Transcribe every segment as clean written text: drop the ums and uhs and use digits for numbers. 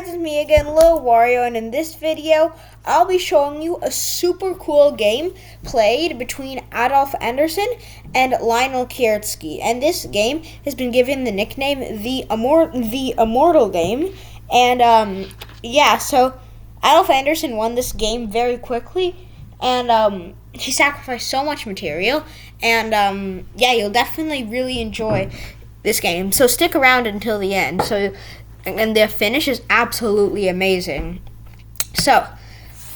guys, it's me again, Lil Wario, and in this video, I'll be showing you a super cool game played between Adolf Anderssen and Lionel Kiertsky. And this game has been given the nickname the Immortal game. And so Adolf Anderssen won this game very quickly, and he sacrificed so much material. And you'll definitely really enjoy this game. So stick around until the end. And the finish is absolutely amazing. So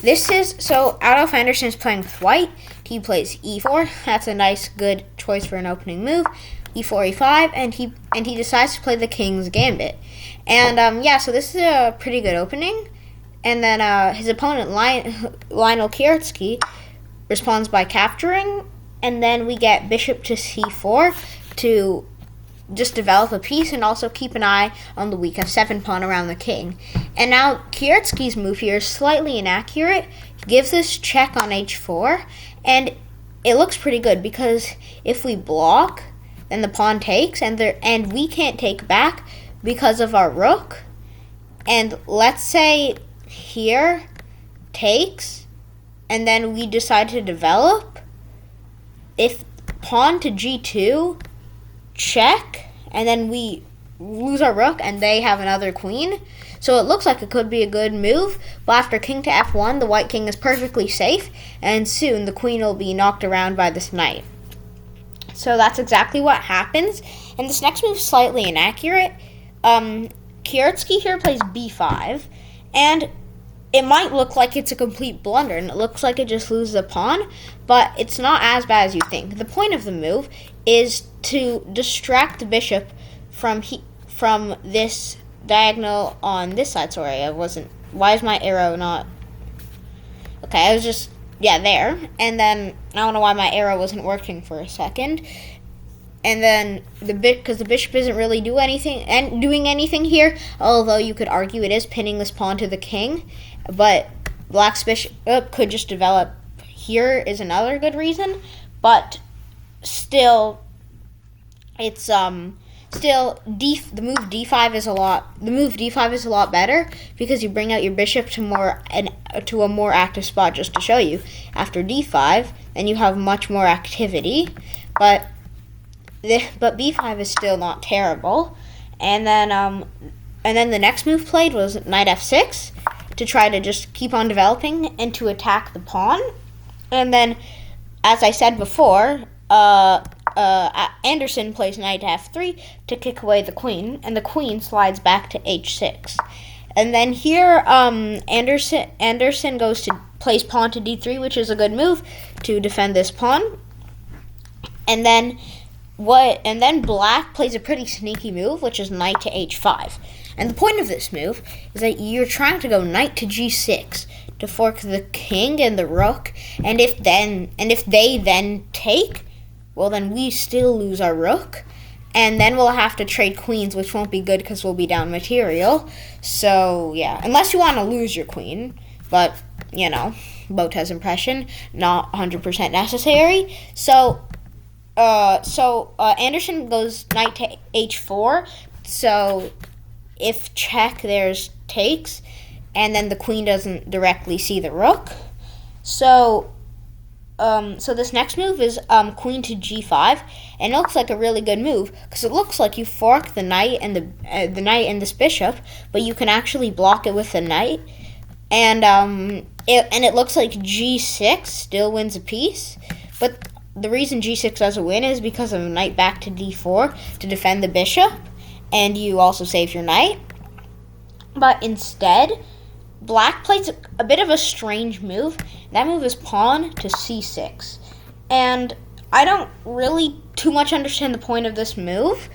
Adolf Anderssen is playing with white. He plays e4. That's a nice, good choice for an opening move. e4, e5, and he decides to play the King's Gambit. And so this is a pretty good opening. And then his opponent Lionel Kiertsky responds by capturing, and then we get bishop to c4 to just develop a piece and also keep an eye on the weak f7 pawn around the king. And now Kiertsky's move here is slightly inaccurate. He gives this check on h4, and it looks pretty good because if we block, then the pawn takes, and we can't take back because of our rook. And let's say here takes, and then we decide to develop. If pawn to g2, check, and then we lose our rook and they have another queen. So it looks like it could be a good move, but after king to f1, the white king is perfectly safe, and soon the queen will be knocked around by this knight. So that's exactly what happens, and this next move is slightly inaccurate. Kiertsky here plays b5, and it might look like it's a complete blunder, and it looks like it just loses a pawn, but it's not as bad as you think. The point of the move is to distract the bishop from this diagonal on this side. Sorry, why is my arrow not... Okay, I was just, there. And then, I don't know why my arrow wasn't working for a second. And then, because the bishop isn't really doing anything here, although you could argue it is pinning this pawn to the king, but black's bishop could just develop here is another good reason, but still, it's the move d5 is a lot better because you bring out your bishop to a more active spot. Just to show you, after d5, then you have much more activity, but b5 is still not terrible. And then the next move played was knight f6 to try to just keep on developing and to attack the pawn. And then, as I said before, Anderssen plays knight to f3 to kick away the queen, and the queen slides back to h6. And then here, Anderssen plays pawn to d3, which is a good move to defend this pawn. And then black plays a pretty sneaky move, which is knight to h5. And the point of this move is that you're trying to go knight to g6 to fork the king and the rook, and if they then take, well, then we still lose our rook, and then we'll have to trade queens, which won't be good because we'll be down material. So unless you want to lose your queen, but Bota's impression, not 100% necessary. So Anderssen goes knight to h4. So if check, there's takes, and then the queen doesn't directly see the rook. So this next move is queen to g5, and it looks like a really good move because it looks like you fork the knight and the knight and this bishop, but you can actually block it with the knight, and it looks like g6 still wins a piece, but the reason g6 doesn't win is because of knight back to d4 to defend the bishop, and you also save your knight. But instead, black plays a bit of a strange move. That move is pawn to c6. And I don't really too much understand the point of this move.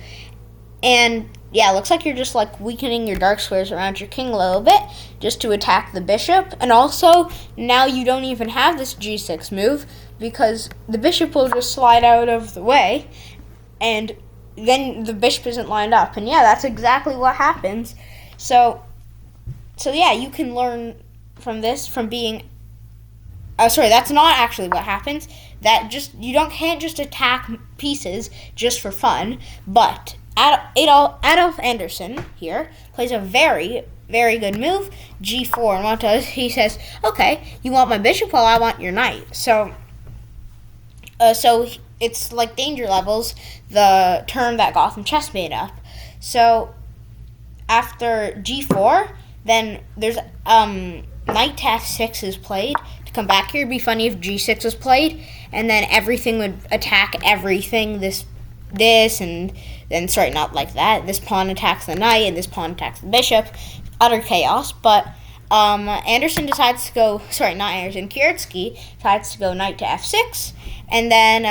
And it looks like you're just like weakening your dark squares around your king a little bit just to attack the bishop. And also, now you don't even have this g6 move because the bishop will just slide out of the way, and then the bishop isn't lined up. And that's exactly what happens. So you can learn from this from being... sorry, that's not actually what happens. You can't just attack pieces just for fun, but Adolf Anderssen here plays a very, very good move, g4. And what does he says? Okay, you want my bishop? Well, I want your knight. So it's like danger levels, the term that Gotham Chess made up. So after g4, then there's knight to f6 is played to come back here. It'd be funny if g6 was played, and then everything would attack everything. This and then not like that. This pawn attacks the knight, and this pawn attacks the bishop. Utter chaos. But Anderssen decides to go. Not Anderssen. Kierzke decides to go knight to f6, and then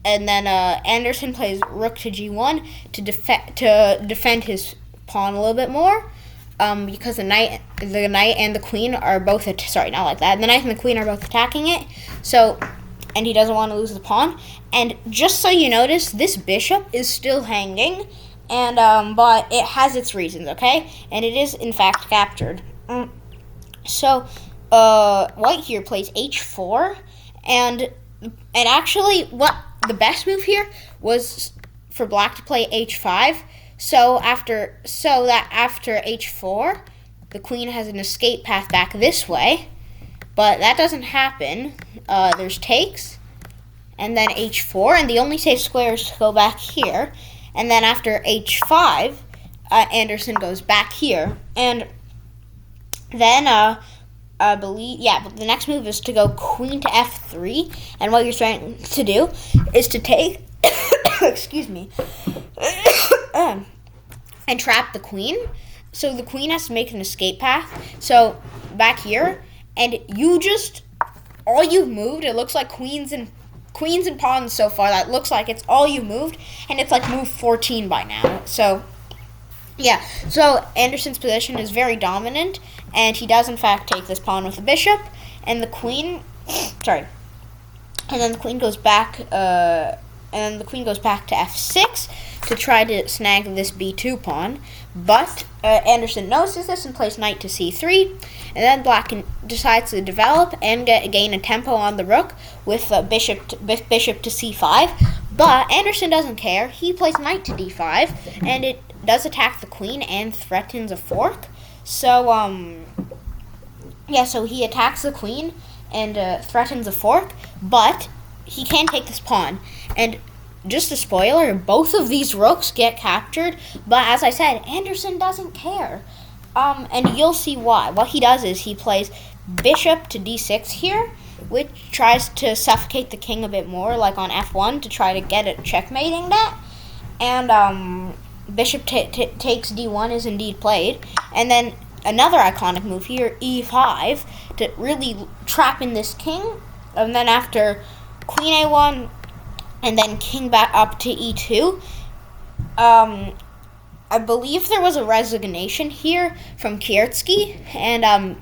Anderssen plays rook to g1 to defend his pawn a little bit more. Because the knight and the queen are both not like that. The knight and the queen are both attacking it. So, and he doesn't want to lose the pawn. And just so you notice, this bishop is still hanging, and but it has its reasons, okay? And it is in fact captured. So, white here plays h4, and actually, what the best move here was for black to play h5. So after h4, the queen has an escape path back this way, but that doesn't happen. There's takes, and then h4, and the only safe square is to go back here. And then after h5, Anderssen goes back here, and then I believe, but the next move is to go queen to f3, and what you're trying to do is to take, excuse me, and trap the queen. So the queen has to make an escape path. So back here, and all you've moved, it looks like queens and pawns so far. That looks like it's all you moved, and it's like move 14 by now. So yeah, so Anderssen's position is very dominant, and he does in fact take this pawn with the bishop, and the queen, and then the queen goes back, to f6 to try to snag this b2 pawn. But Anderssen notices this and plays knight to c3, and then black decides to develop and gain a tempo on the rook with bishop to c5. But Anderssen doesn't care. He plays knight to d5, and it does attack the queen and threatens a fork. So so he attacks the queen and threatens a fork, but he can take this pawn. And just a spoiler, both of these rooks get captured, but as I said, Anderssen doesn't care. And you'll see why. What he does is he plays bishop to d6 here, which tries to suffocate the king a bit more, like on f1, to try to get it checkmating that. And bishop takes d1 is indeed played. And then another iconic move here, e5, to really trap in this king. And then after queen a1, and then king back up to e2. I believe there was a resignation here from Kierzke, and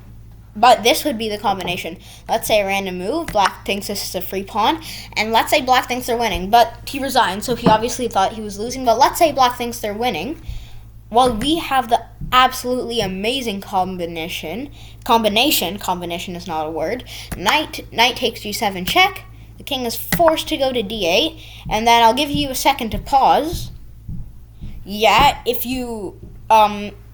but this would be the combination. Let's say a random move, black thinks this is a free pawn, and let's say black thinks they're winning, but he resigned, so he obviously thought he was losing, but let's say black thinks they're winning. Well, we have the absolutely amazing combination is not a word, knight takes g7 check, the king is forced to go to d8, and then I'll give you a second to pause. Yeah, if you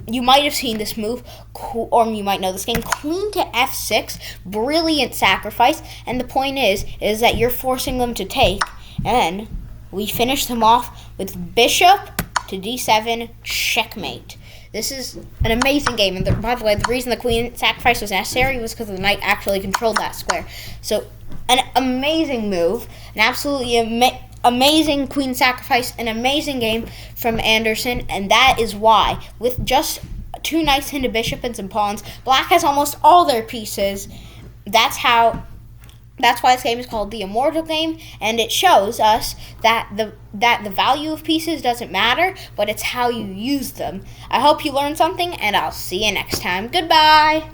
you might have seen this move, or you might know this game, queen to f6, brilliant sacrifice, and the point is that you're forcing them to take, and then we finish them off with bishop to d7, checkmate. This is an amazing game, and by the way, the reason the queen sacrifice was necessary was because the knight actually controlled that square. So, an amazing move, an absolutely amazing queen sacrifice, an amazing game from Anderssen, and that is why, with just two knights and a bishop and some pawns, black has almost all their pieces. That's why this game is called the Immortal game, and it shows us that the value of pieces doesn't matter, but it's how you use them. I hope you learned something, and I'll see you next time. Goodbye!